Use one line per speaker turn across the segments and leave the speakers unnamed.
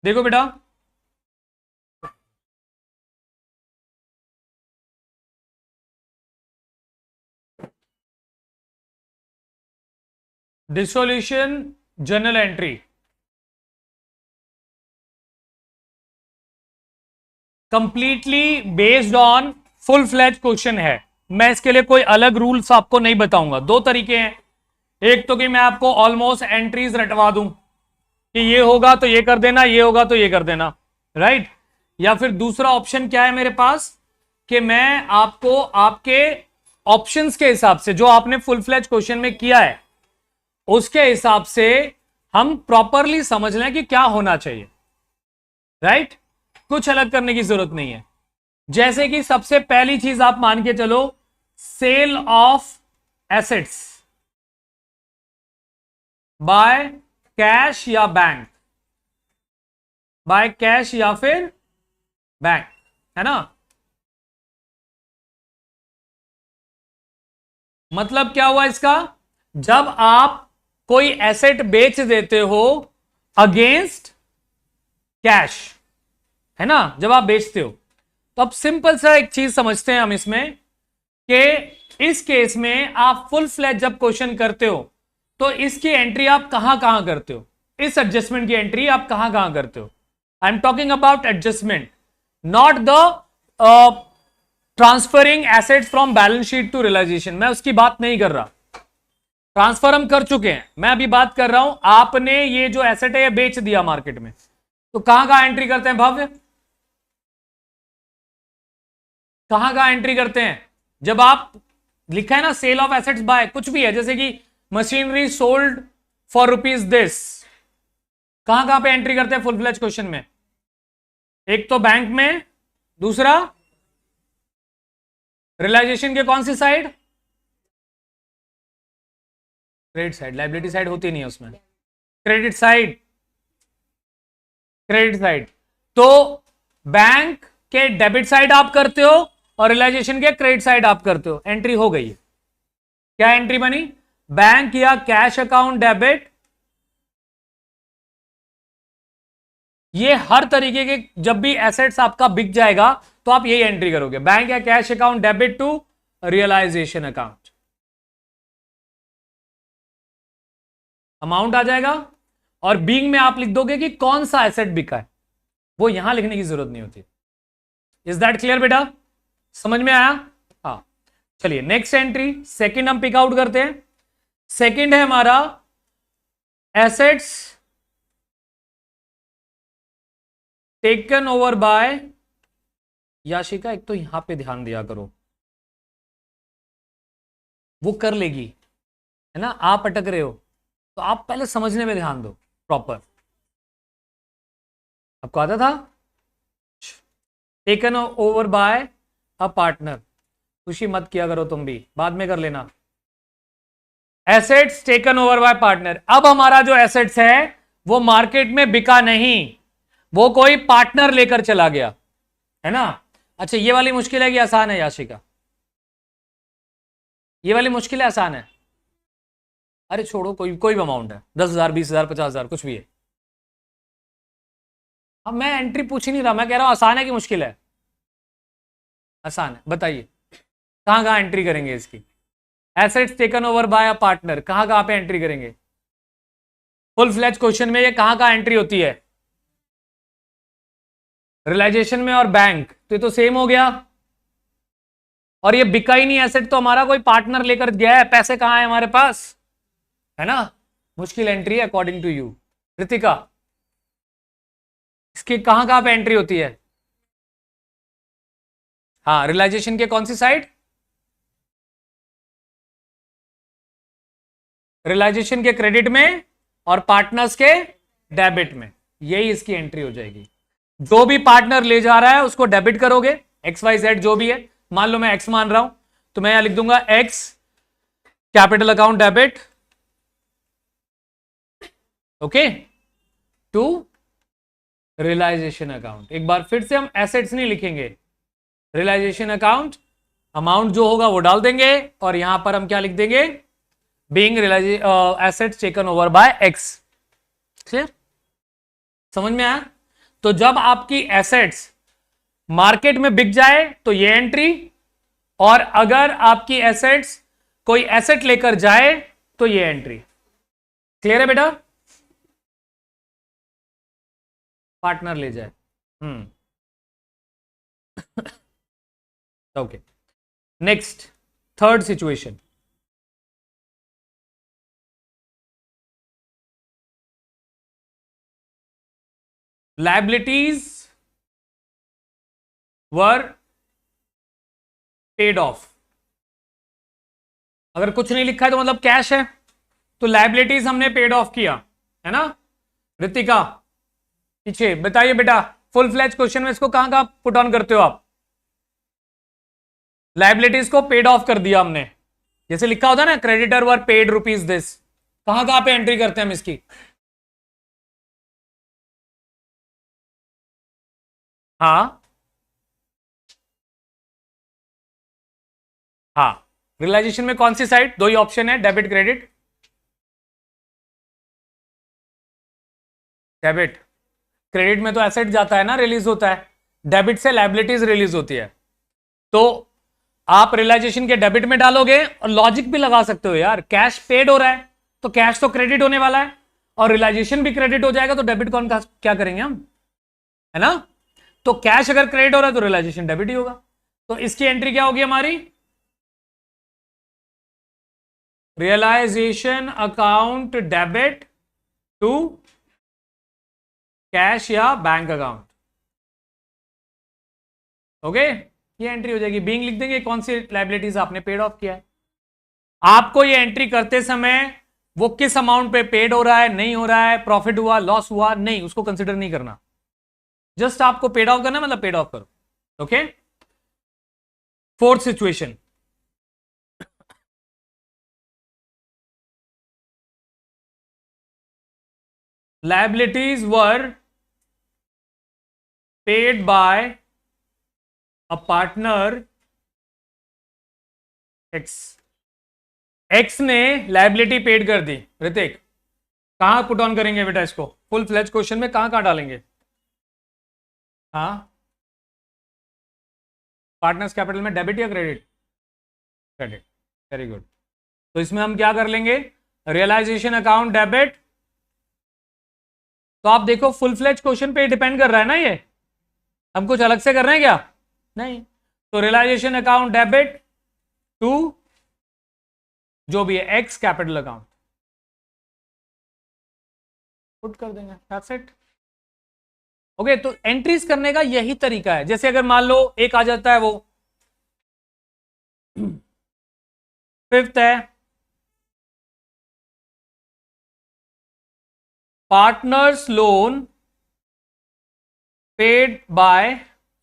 देखो बेटा, dissolution journal entry completely based on full fledged question है। मैं इसके लिए कोई अलग रूल्स आपको नहीं बताऊंगा। दो तरीके हैं, एक तो कि मैं आपको ऑलमोस्ट एंट्रीज रटवा दूं कि ये होगा तो ये कर देना, ये होगा तो ये कर देना, राइट। या फिर दूसरा ऑप्शन क्या है मेरे पास कि मैं आपको आपके ऑप्शंस के हिसाब से जो आपने फुल फ्लैज क्वेश्चन में किया है उसके हिसाब से हम प्रॉपरली समझ लें कि क्या होना चाहिए, राइट। कुछ अलग करने की जरूरत नहीं है। जैसे कि सबसे पहली चीज आप मान के चलो, sale of assets by cash या बैंक, बाय कैश या फिर बैंक, है ना। मतलब क्या हुआ इसका, जब आप कोई एसेट बेच देते हो अगेंस्ट कैश, है ना, जब आप बेचते हो, तो अब सिंपल सा एक चीज समझते हैं हम इसमें कि इस केस में आप फुल फ्लैज जब क्वेश्चन करते हो तो इसकी एंट्री आप कहां कहां करते हो, इस एडजस्टमेंट की एंट्री आप कहां कहां करते हो। I am talking about adjustment, not the transferring assets from balance sheet to realisation. मैं उसकी बात नहीं कर रहा, ट्रांसफर हम कर चुके हैं। मैं अभी बात कर रहा हूं आपने ये जो एसेट है ये बेच दिया मार्केट में, तो कहां कहां एंट्री करते हैं भव्य, कहां कहां एंट्री करते हैं। जब आप लिखा है ना सेल ऑफ एसेट्स बाय कुछ भी है, जैसे कि machinery sold for rupees this, कहां कहां पे एंट्री करते हैं फुल फ्लैज क्वेश्चन में। एक तो बैंक में, दूसरा रियलाइजेशन के कौन सी side, credit side. Liability side होती नहीं है उसमें, क्रेडिट साइड, क्रेडिट साइड। तो बैंक के डेबिट साइड आप करते हो और रियलाइजेशन के क्रेडिट साइड आप करते हो, एंट्री हो गई है। क्या एंट्री बनी, बैंक या कैश अकाउंट डेबिट। ये हर तरीके के जब भी एसेट्स आपका बिक जाएगा तो आप यही एंट्री करोगे, बैंक या cash account debit to realisation account, amount आ जाएगा। और बीइंग में आप लिख दोगे कि कौन सा एसेट बिका है, वो यहां लिखने की जरूरत नहीं होती। इज दैट क्लियर बेटा, समझ में आया। हाँ, चलिए नेक्स्ट एंट्री सेकंड हम पिक आउट करते हैं। सेकंड है हमारा assets taken over by, Yashika एक तो यहां पे ध्यान दिया करो, वो कर लेगी, है ना, आप अटक रहे हो तो आप पहले समझने में ध्यान दो प्रॉपर। आपको आता था taken over by a partner, खुशी मत किया करो तुम भी, बाद में कर लेना। Assets taken over by partner, अब हमारा जो एसेट्स है वो मार्केट में बिका नहीं, वो कोई पार्टनर लेकर चला गया, है ना। अच्छा ये वाली मुश्किल है कि आसान है याशिका, ये वाली मुश्किल है आसान है। अरे छोड़ो, कोई कोई भी अमाउंट है, 10,000 20,000 50,000 कुछ भी है। अब मैं एंट्री पूछ ही नहीं रहा, मैं कह रहा हूं आसान है कि मुश्किल है, आसान है। बताइए कहां कहां एंट्री करेंगे इसकी, assets taken over by a partner कहां कहां पे एंट्री करेंगे फुल फ्लैज क्वेश्चन में, ये कहां कहां एंट्री होती है, रियलाइजेशन में और बैंक, तो ये तो सेम हो गया। और ये बिका ही नहीं एसेट, तो हमारा कोई पार्टनर लेकर गया है, पैसे कहां है हमारे पास, है ना। मुश्किल एंट्री है अकॉर्डिंग टू यू कृतिका, इसकी कहां कहां पे एंट्री होती है। हाँ, रियलाइजेशन के कौन सी साइड, रियलाइजेशन के क्रेडिट में और पार्टनर्स के डेबिट में, यही इसकी एंट्री हो जाएगी। जो भी पार्टनर ले जा रहा है उसको डेबिट करोगे, एक्स वाई जेड जो भी है। मान लो मैं एक्स मान रहा हूं तो मैं यहां लिख दूंगा X capital account debit, okay, to realisation account. एक बार फिर से हम एसेट्स नहीं लिखेंगे, रियलाइजेशन अकाउंट, अमाउंट जो होगा वो डाल देंगे और यहां पर हम क्या लिख देंगे, being assets taken over by x. Clear, समझ में आया। तो जब आपकी एसेट्स मार्केट में बिक जाए तो ये एंट्री, और अगर आपकी एसेट्स कोई एसेट लेकर जाए तो ये एंट्री। क्लियर है बेटा? पार्टनर ले जाए। Okay, next, third situation. Liabilities were paid of. अगर कुछ नहीं लिखा है तो मतलब कैश है, तो लायबिलिटीज हमने पेड ऑफ किया है ना। रितिका पीछे बताइए बेटा, फुल फ्लैज क्वेश्चन में इसको कहां कहां पुट ऑन करते हो आप? लायबिलिटीज को पेड ऑफ कर दिया हमने, जैसे लिखा होता है ना, creditor were paid rupees this, कहां कहां पे एंट्री करते हैं हम इसकी? हाँ हाँ, रियलाइजेशन में कौन सी साइड? दो ही ऑप्शन है, डेबिट क्रेडिट। डेबिट, क्रेडिट में तो एसेट जाता है ना, रिलीज होता है, डेबिट से लायबिलिटीज रिलीज होती है। तो आप रियलाइजेशन के डेबिट में डालोगे, और लॉजिक भी लगा सकते हो यार, कैश पेड हो रहा है तो कैश तो क्रेडिट होने वाला है, और रियलाइजेशन भी क्रेडिट हो जाएगा, तो डेबिट कौन का क्या करेंगे हम, है ना। तो कैश अगर क्रेडिट हो रहा है तो रियलाइजेशन डेबिट ही होगा। तो इसकी एंट्री क्या होगी हमारी? Realisation account debit to cash या बैंक अकाउंट। ओके, ये एंट्री हो जाएगी। बीइंग लिख देंगे कौन सी लायबिलिटीज आपने पेड ऑफ किया है। आपको ये एंट्री करते समय वो किस अमाउंट पे पेड हो रहा है, नहीं हो रहा है, प्रॉफिट हुआ, लॉस हुआ, नहीं, उसको कंसिडर नहीं करना, जस्ट आपको पेड ऑफ करना, मतलब पेड ऑफ करो। Okay, fourth situation. liabilities were paid by a partner X। X ने लायबिलिटी पेड कर दी। ऋतिक, कहां पुट ऑन करेंगे बेटा इसको? फुल फ्लैज क्वेश्चन में कहां कहां डालेंगे? हाँ, पार्टनर्स कैपिटल में डेबिट या क्रेडिट? Credit, very good. तो इसमें हम क्या कर लेंगे? Realisation account debit. तो आप देखो फुल फ्लैज क्वेश्चन पे डिपेंड कर रहा है ना ये, हम कुछ अलग से कर रहे हैं क्या? नहीं। तो रियलाइजेशन अकाउंट डेबिट टू जो भी है एक्स कैपिटल अकाउंट, पुट कर देंगे, दैट्स इट। ओके, तो एंट्रीज करने का यही तरीका है। जैसे अगर मान लो एक आ जाता है, वो फिफ्थ है, partners loan paid by,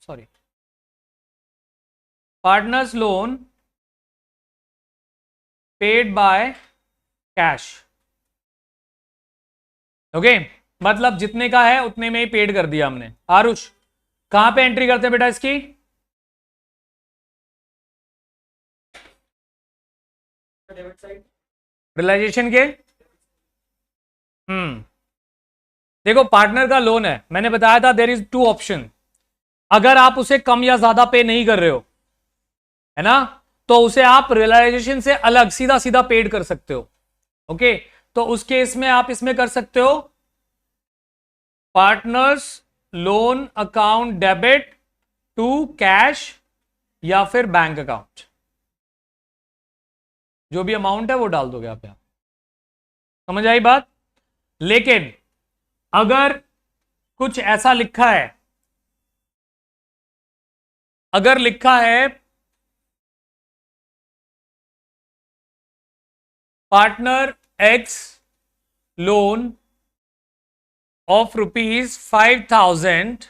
sorry, partners loan paid by cash. Okay, मतलब जितने का है उतने में ही पेड कर दिया हमने। आरुष, कहां पे एंट्री करते हैं बेटा इसकी? रियलाइजेशन के। देखो पार्टनर का लोन है, मैंने बताया था देयर इज टू ऑप्शन। अगर आप उसे कम या ज्यादा पे नहीं कर रहे हो, है ना, तो उसे आप रियलाइजेशन से अलग सीधा सीधा पेड कर सकते हो। ओके, तो उस केस में आप इसमें कर सकते हो partners loan account debit to cash या फिर बैंक अकाउंट, जो भी अमाउंट है वो डाल दोगे आप यहां। समझ आई बात? लेकिन अगर कुछ ऐसा लिखा है, अगर लिखा है partner x loan of rupees 5,000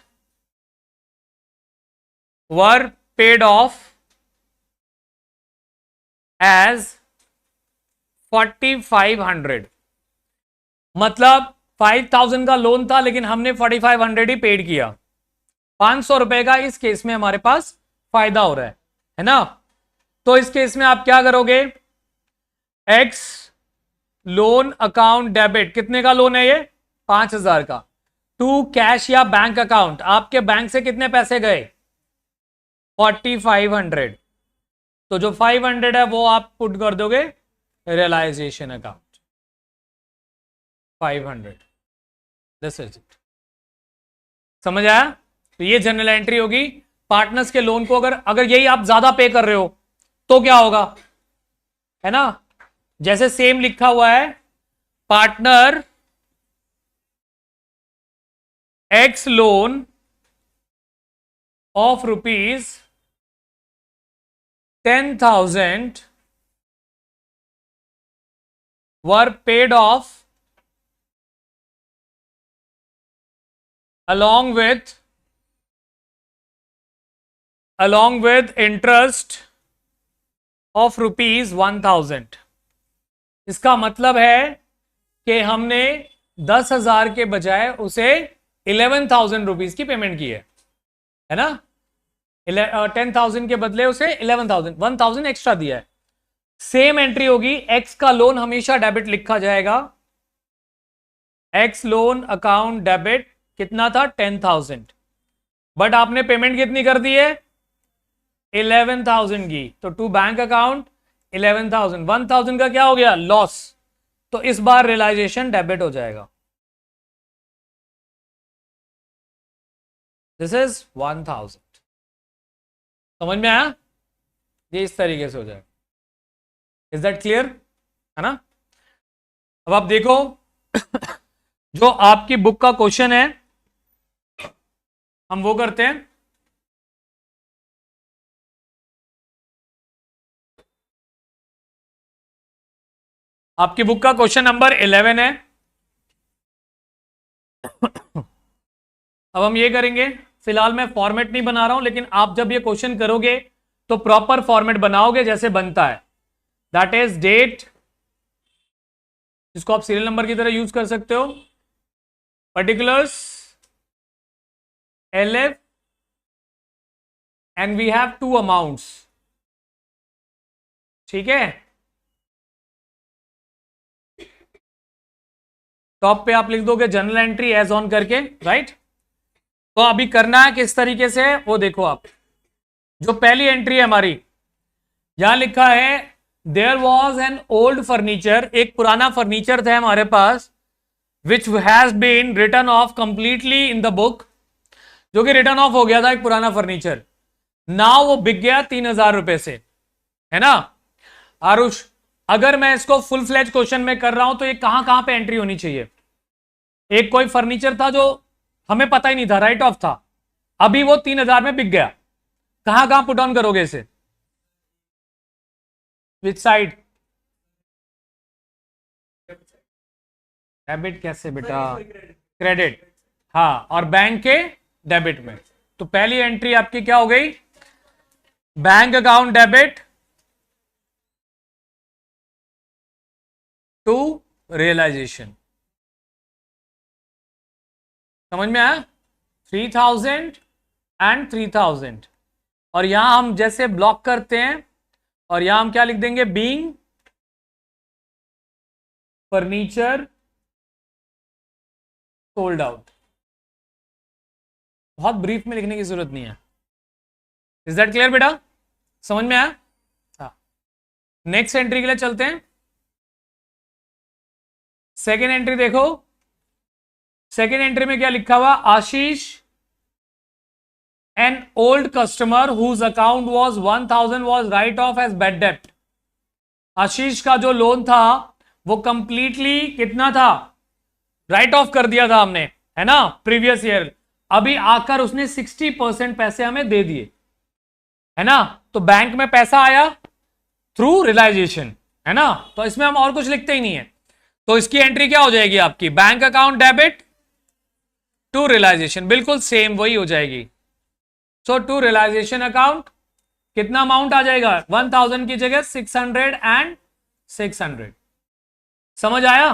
were paid off as 4,500, मतलब 5,000 का लोन था लेकिन हमने 4,500 ही पेड किया। 500 रुपए का इस केस में हमारे पास फायदा हो रहा है ना। तो इस केस में आप क्या करोगे? एक्स लोन अकाउंट डेबिट, कितने का लोन है ये? 5,000 का। टू कैश या बैंक अकाउंट, आपके बैंक से कितने पैसे गए 4500, तो जो 500 है वो आप पुट कर दोगे realisation account 500, this is it. समझ आया? तो ये जनरल एंट्री होगी। पार्टनर्स के लोन को अगर अगर यही आप ज्यादा पे कर रहे हो तो क्या होगा, है ना? जैसे सेम लिखा हुआ है, partner x loan of rupees 10,000 were paid of along with interest of rupees 1,000। इसका मतलब है कि हमने 10,000 के बजाय उसे 11,000 रुपीज की पेमेंट की है ना? 10,000 के बदले उसे 11,000, 1,000 एक्स्ट्रा दिया है। सेम एंट्री होगी, एक्स का लोन हमेशा डेबिट लिखा जाएगा, एक्स लोन अकाउंट डेबिट कितना था 10,000, बट आपने पेमेंट कितनी कर दी है 11,000 की, तो टू बैंक अकाउंट 11,000, 1,000 का क्या हो गया लॉस, तो इस बार रियलाइजेशन डेबिट हो जाएगा। This is 1,000। समझ में आया? ये इस तरीके से हो जाएगा। Is that clear? है ना? अब आप देखो जो आपकी बुक का क्वेश्चन है हम वो करते हैं। आपकी बुक का क्वेश्चन नंबर 11 है। अब हम ये करेंगे, फिलहाल मैं फॉर्मेट नहीं बना रहा हूं, लेकिन आप जब ये क्वेश्चन करोगे तो प्रॉपर फॉर्मेट बनाओगे जैसे बनता है। दैट इज डेट, जिसको आप सीरियल नंबर की तरह यूज कर सकते हो, particulars LF, and we have two amounts. ठीक है, टॉप पे आप लिख दोगे जनरल एंट्री एज ऑन करके, राइट? तो अभी करना है किस तरीके से वो देखो आप। जो पहली एंट्री है हमारी, यहां लिखा है there was an old furniture, एक पुराना फर्नीचर था हमारे पास, which has been written off completely in the book, जो कि रिटर्न ऑफ हो गया था एक पुराना फर्नीचर, नाउ वो बिक गया 3,000 रुपए से, है ना? आरुष, अगर मैं इसको फुल फ्लैज क्वेश्चन में कर रहा हूं तो ये कहां कहां पे एंट्री होनी चाहिए? एक कोई फर्नीचर था जो हमें पता ही नहीं था, राइट ऑफ था, अभी वो 3,000 में बिक गया, कहां कहां पुट ऑन करोगे इसे? Which side? डेबिट कैसे बेटा? क्रेडिट, हाँ, और बैंक के डेबिट में। तो पहली एंट्री आपकी क्या हो गई, bank account debit to realisation. समझ में आया? 3,000 एंड 3,000, और यहां हम जैसे ब्लॉक करते हैं, और यहां हम क्या लिख देंगे, बीइंग फर्नीचर सोल्ड आउट। बहुत ब्रीफ में लिखने की जरूरत नहीं है। इज दैट क्लियर बेटा? समझ में आया? हाँ, नेक्स्ट एंट्री के लिए चलते हैं। सेकेंड एंट्री देखो, सेकेंड एंट्री में क्या लिखा हुआ, Ashish an old customer whose account was 1,000 was write off as bad डेप्ट। आशीष का जो लोन था वो कंप्लीटली कितना था, राइट ऑफ कर दिया था हमने, है ना, प्रीवियस ईयर। अभी आकर उसने 60% पैसे हमें दे दिए, है ना? तो बैंक में पैसा आया थ्रू रियलाइजेशन, है ना? तो इसमें हम और कुछ लिखते ही नहीं है। तो इसकी एंट्री क्या हो जाएगी आपकी, bank account debit to realisation, बिल्कुल सेम वही हो जाएगी। सो टू रियलाइजेशन अकाउंट कितना अमाउंट आ जाएगा, 1,000 की जगह 600 एंड 600। समझ आया?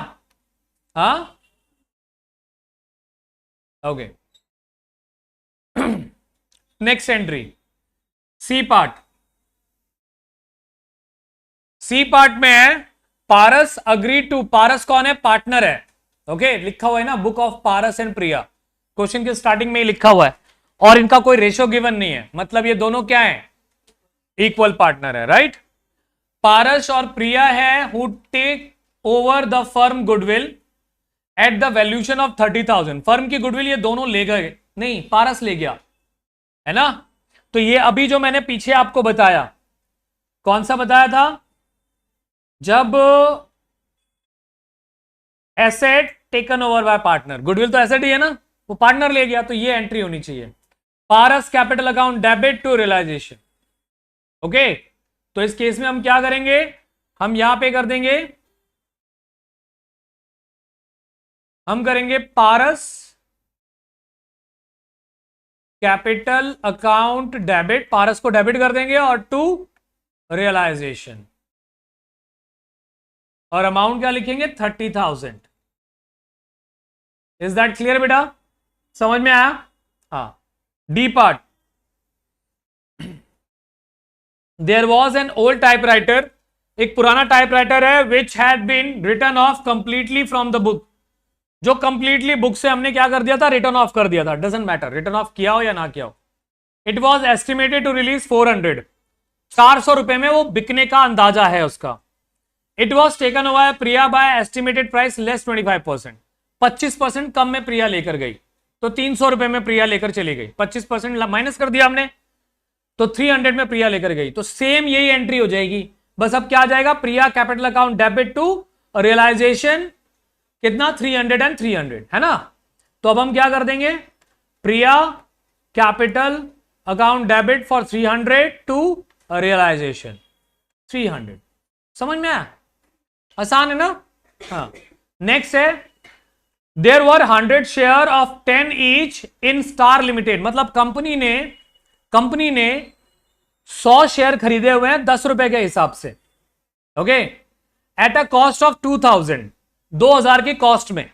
हाँ, okay. Next entry C part. C part में है पारस अग्री टू, पारस कौन है, पार्टनर है, ओके, लिखा हुआ है ना book of Paras and Priya. Question के स्टार्टिंग में ही लिखा हुआ है, और इनका कोई रेशियो गिवन नहीं है, मतलब ये दोनों क्या है, इक्वल पार्टनर है, राइट। पारस और प्रिया है who take over the firm goodwill at the valuation of 30,000। Firm की गुडविल ये दोनों ले गए, नहीं पारस ले गया, है ना। तो ये अभी जो मैंने पीछे आपको बताया, कौन सा बताया था, जब asset taken over by partner, goodwill तो एसेट ही है ना, वो पार्टनर ले गया, तो ये एंट्री होनी चाहिए। Paras capital account debit to realisation. Okay, तो इस केस में हम क्या करेंगे, हम यहां पे कर देंगे, हम करेंगे पारस कैपिटल अकाउंट डेबिट, पारस को डेबिट कर देंगे और टू रियलाइजेशन, और अमाउंट क्या लिखेंगे 30,000। इज दैट क्लियर बेटा, समझ में आया। हाँ, D part, there was an old typewriter, एक पुराना टाइपराइटर है, which had been written off completely from the book, जो कंप्लीटली बुक से हमने क्या कर दिया था, रिटर्न ऑफ कर दिया था, डजंट मैटर रिटर्न ऑफ किया हो या ना किया हो। It was estimated to realise 400, 400 रुपए में वो बिकने का अंदाजा है उसका। It was taken over Priya by estimated price less 25%, 25% कम में प्रिया लेकर गई, तो 300 रुपए में प्रिया लेकर चली गई, 25% माइनस कर दिया हमने, तो 300 में प्रिया लेकर गई। तो सेम यही एंट्री हो जाएगी, बस अब क्या आ जाएगा, Priya capital account debit to realisation, कितना 300 एंड 300, है ना। तो अब हम क्या कर देंगे, Priya capital account debit for 300 to realisation 300। समझ में आया, आसान है ना। हाँ, नेक्स्ट है, there were 100 share of 10 each in star limited, मतलब कंपनी ने 100 शेयर खरीदे हुए हैं 10 रुपए के हिसाब से, okay, at a cost of 2000, 2000 की कॉस्ट में।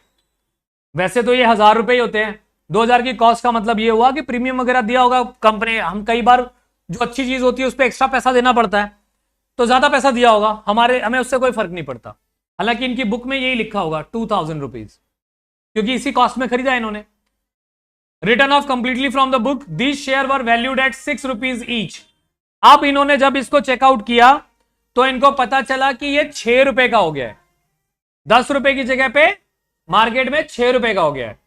वैसे तो ये 1000 रुपए ही होते हैं, 2000 की कॉस्ट का मतलब ये हुआ कि प्रीमियम वगैरह दिया होगा कंपनी, हम कई बार जो अच्छी चीज होती है उस पर एक्स्ट्रा पैसा देना पड़ता है, तो ज्यादा पैसा दिया होगा, हमें उससे कोई फर्क नहीं पड़ता। हालांकि इनकी बुक में यही लिखा होगा 2000 रुपीज, क्योंकि इसी कॉस्ट में खरीदा इन्होंने। Return off completely from the book, this share were valued at 6 rupees each. अब इन्होंने जब इसको चेकआउट किया तो इनको पता चला कि ये 6 रुपए का हो गया है, 10 रुपए की जगह पे मार्केट में 6 रुपए का हो गया है।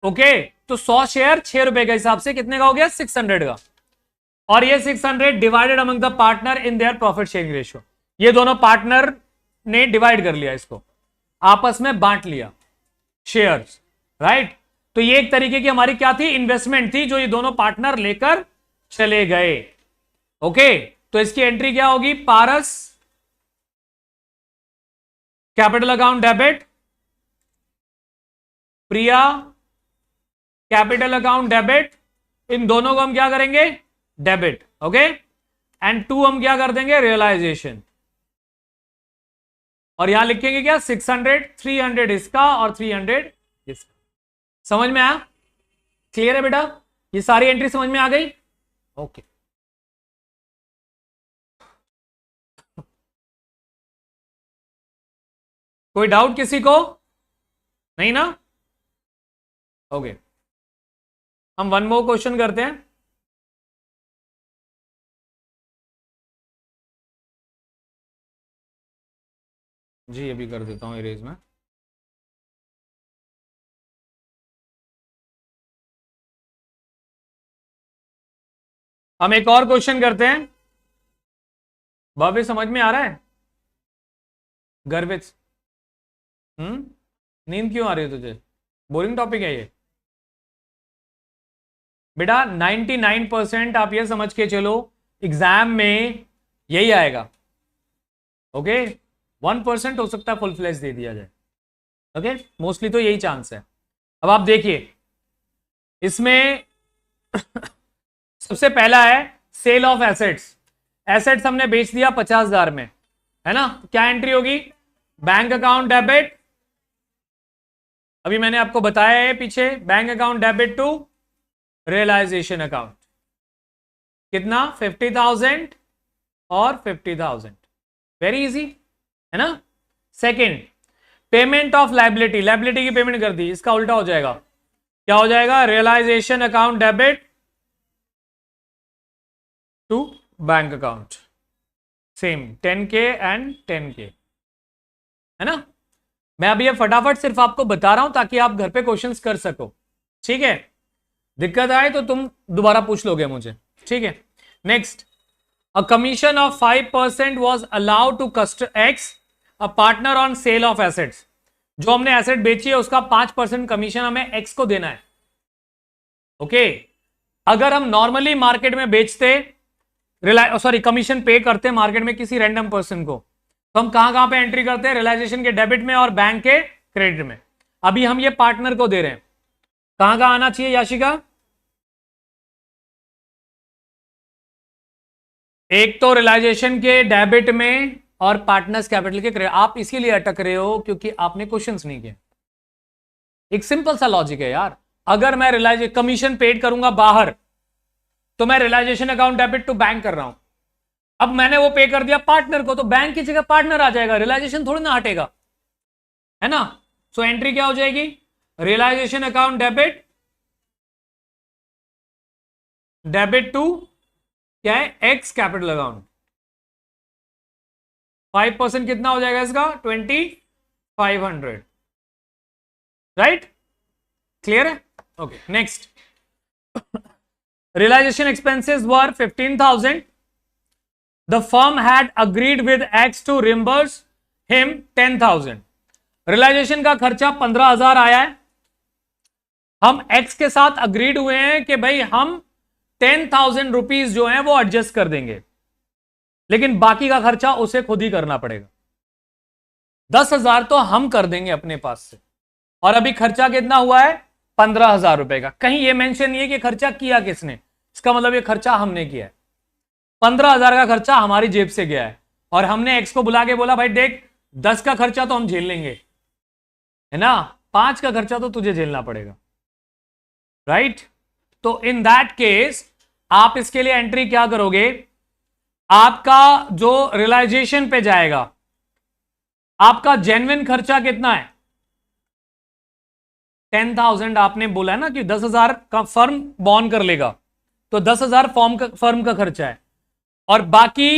ओके, तो 100 शेयर 6 रुपए के हिसाब से कितने का हो गया, 600 का, और ये 600 divided among the partner in their profit sharing ratio, ये दोनों पार्टनर ने डिवाइड कर लिया, इसको आपस में बांट लिया शेयर्स, राइट। तो ये एक तरीके की हमारी क्या थी, इन्वेस्टमेंट थी, जो ये दोनों पार्टनर लेकर चले गए। ओके, तो इसकी एंट्री क्या होगी, पारस कैपिटल अकाउंट डेबिट, प्रिया कैपिटल अकाउंट डेबिट, इन दोनों को हम क्या करेंगे, डेबिट, ओके, एंड टू हम क्या कर देंगे, रियलाइजेशन, और यहां लिखेंगे क्या, 600, 300 इसका और 300 इसका। समझ में आया, क्लियर है बेटा, ये सारी एंट्री समझ में आ गई, ओके। कोई डाउट किसी को, नहीं ना, ओके। हम वन मोर क्वेश्चन करते हैं। जी अभी कर देता हूं इरेज में। हम एक और क्वेश्चन करते हैं, भाभी समझ में आ रहा है, गर्वित, नींद क्यों आ रही है तुझे, बोरिंग टॉपिक है ये बेटा। 99% आप ये समझ के चलो एग्जाम में यही आएगा, ओके। 1% हो सकता है फुल फ्लैश दे दिया जाए, ओके, मोस्टली तो यही चांस है। अब आप देखिए इसमें सबसे पहला है सेल ऑफ एसेट्स, एसेट्स हमने बेच दिया 50,000 में, है ना, क्या एंट्री होगी, बैंक अकाउंट डेबिट, अभी मैंने आपको बताया है पीछे, bank account debit to realisation account, कितना 50,000 और 50,000, वेरी इजी है ना। Second, payment of liability, liability की पेमेंट कर दी, इसका उल्टा हो जाएगा, क्या हो जाएगा, realisation account debit to bank account, same 10K and 10K, है ना। मैं अभी ये फटाफट सिर्फ आपको बता रहा हूं ताकि आप घर पे क्वेश्चंस कर सको, ठीक है। दिक्कत आए तो तुम दोबारा पूछ लोगे मुझे, ठीक है। Next, a commission of 5% was allowed to X a partner on sale of assets. जो हमने एसेट बेची है उसका 5% कमीशन हमें एक्स को देना है, ओके। अगर हम नॉर्मली मार्केट में बेचते, कमीशन पे करते मार्केट में किसी रैंडम पर्सन को, तो हम कहां पे एंट्री करते हैं, रियलाइजेशन के डेबिट में और बैंक के क्रेडिट में। अभी हम ये पार्टनर को दे रहे हैं, कहां आना चाहिए याशिका, एक तो रियलाइजेशन के डेबिट में और पार्टनर्स कैपिटल के क्रेडिट। आप इसीलिए अटक रहे हो क्योंकि आपने क्वेश्चंस नहीं किए। एक सिंपल सा लॉजिक है यार, अगर मैं रियलाइजेशन कमीशन पेड करूंगा बाहर तो मैं realisation account debit to bank कर रहा हूं। अब मैंने वो पे कर दिया पार्टनर को, तो बैंक की जगह पार्टनर आ जाएगा, रियलाइजेशन थोड़ी ना हटेगा, है ना। सो एंट्री क्या हो जाएगी, रियलाइजेशन अकाउंट डेबिट टू क्या है, एक्स कैपिटल अकाउंट। 5% कितना हो जाएगा इसका, 2500, राइट, क्लियर है, okay. Next, realization expenses were 15,000. The firm had agreed with X to reimburse him 10,000. Realisation का खर्चा 15,000 आया है, हम X के साथ अग्रीड हुए हैं कि भाई हम 10,000 रुपीज जो है वो एडजस्ट कर देंगे, लेकिन बाकी का खर्चा उसे खुद ही करना पड़ेगा। 10,000 तो हम कर देंगे अपने पास से, और अभी खर्चा कितना हुआ है, 15,000 रुपए का। कहीं ये मेंशन नहीं है कि खर्चा किया किसने, इसका मतलब ये खर्चा हमने किया है। 15,000 का खर्चा हमारी जेब से गया है, और हमने एक्स को बुला के बोला भाई देख 10 का खर्चा तो हम झेल लेंगे, है ना, 5 का खर्चा तो तुझे झेलना पड़ेगा, राइट। तो इन दैट केस आप इसके लिए एंट्री क्या करोगे, आपका जो रियलाइजेशन पे जाएगा, आपका जेन्युइन खर्चा कितना है, 10,000 आपने बोला है ना कि 10,000 का फर्म बॉन्ड कर लेगा, तो 10,000 फर्म का खर्चा है, और बाकी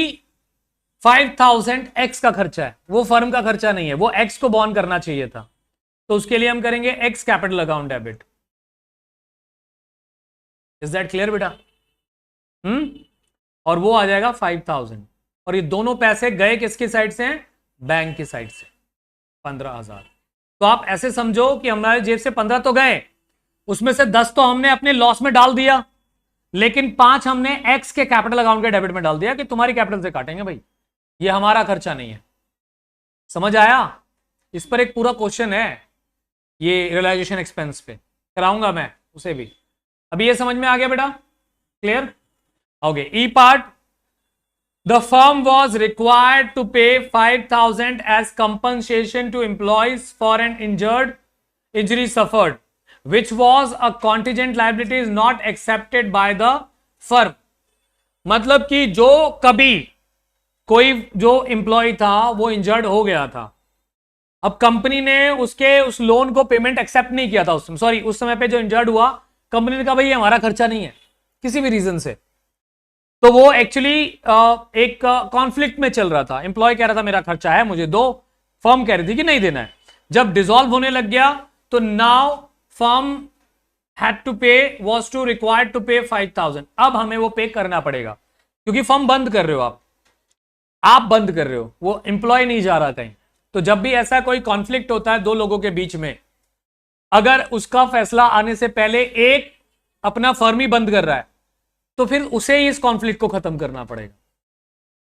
5,000 एक्स का खर्चा है। वो फर्म का खर्चा नहीं है, वो एक्स को बॉन्ड करना चाहिए था, तो उसके लिए हम करेंगे x capital account debit. Is that clear बेटा, और वो आ जाएगा 5,000, और ये दोनों पैसे गए किसकी साइड से हैं, बैंक की साइड से, 15,000। तो आप ऐसे समझो कि हमारे जेब से 15 तो गए, उसमें से 10 तो हमने अपने लॉस में डाल दिया, लेकिन 5 हमने एक्स के कैपिटल अकाउंट के डेबिट में डाल दिया कि तुम्हारी कैपिटल से काटेंगे भाई, ये हमारा खर्चा नहीं है। समझ आया, इस पर एक पूरा क्वेश्चन है, ये रियलाइजेशन एक्सपेंस पे कराऊंगा मैं उसे भी। अभी ये समझ में आ गया बेटा, clear, okay. E part, the firm was required to pay 5,000 as compensation to employees for an injury suffered, which was a contingent liability is not accepted by the firm। मतलब कि जो कभी कोई जो एम्प्लॉय था वो इंजर्ड हो गया था, अब कंपनी ने उसके उस लोन को पेमेंट एक्सेप्ट नहीं किया था उस समय पे जो इंजर्ड हुआ, कंपनी ने कहा भाई ये हमारा खर्चा नहीं है किसी भी रीजन से, तो वो एक्चुअली एक कॉन्फ्लिक्ट में चल रहा था। एम्प्लॉय कह रहा था मेरा खर्चा है मुझे दो, फर्म कह रही थी कि नहीं देना है। जब डिसॉल्व होने लग गया तो नाउ फर्म हैड टू पे, वाज टू रिक्वायर्ड टू पे 5,000। अब हमें वो पे करना पड़ेगा क्योंकि फर्म बंद कर रहे हो आप बंद कर रहे हो, वो एम्प्लॉय नहीं जा रहा कहीं। तो जब भी ऐसा कोई कॉन्फ्लिक्ट होता है दो लोगों के बीच में, अगर उसका फैसला आने से पहले एक अपना फर्म ही बंद कर रहा है तो फिर उसे ही इस कॉन्फ्लिक्ट को खत्म करना पड़ेगा,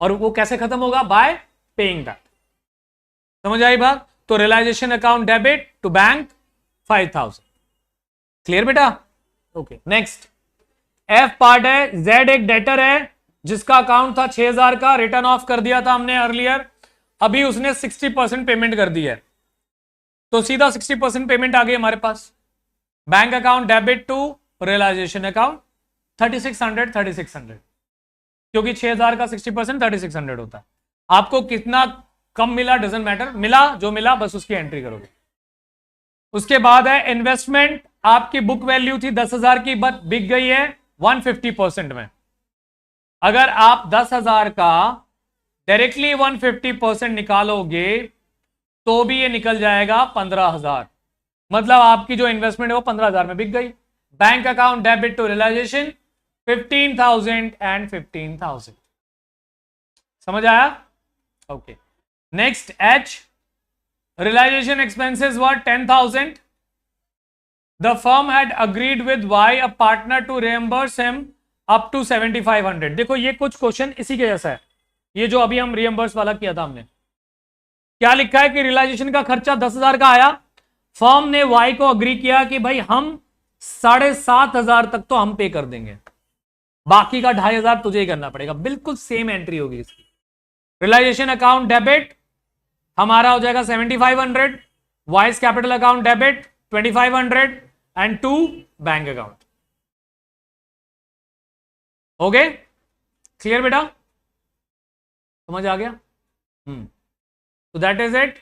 और वो कैसे खत्म होगा, बाय पेइंग दैट। समझ आई बात। तो realisation account debit to bank 5,000, clear बेटा, ओके। नेक्स्ट, एफ पार्ट है, जेड एक डेटर है जिसका अकाउंट था 6,000 का, रिटर्न ऑफ कर दिया था हमने अर्लियर, अभी उसने 60% पेमेंट कर दी है, तो सीधा 60% पेमेंट आ गई हमारे पास। Bank account debit to realisation account 3,600, क्योंकि 6,000 का 60% 3,600 होता है। आपको कितना कम मिला डजंट मैटर, मिला जो मिला बस उसकी एंट्री करोगे। उसके बाद है इन्वेस्टमेंट आपकी बुक वैल्यू थी 10,000 की, बट बिक गई है 150% में। अगर आप 10,000 का डायरेक्टली 150% निकालोगे तो भी ये निकल जाएगा 15,000। मतलब आपकी जो इन्वेस्टमेंट है वो 15,000 में बिक गई। Bank account debit to realisation 15,000 and 15,000। समझ आया? Okay. Next H, realization expenses were 10,000. The firm had agreed with Y, a partner, to reimburse him up to 7,500. देखो ये कुछ क्वेश्चन इसी के जैसा है, ये जो अभी हम रियम्बर्स वाला किया था हमने। क्या लिखा है कि रियलाइजेशन का खर्चा 10,000 का आया, फर्म ने वाई को अग्री किया कि भाई हम 7,500 तक तो हम पे कर देंगे, बाकी का 2,500 तुझे ही करना पड़ेगा। बिल्कुल सेम एंट्री होगी इसकी। रियलाइजेशन अकाउंट डेबिट हमारा हो जाएगा 7,500, vice capital account debit 2,500 and 2 bank account. Okay, clear बेटा? समझ आ गया? तो दैट इज इट।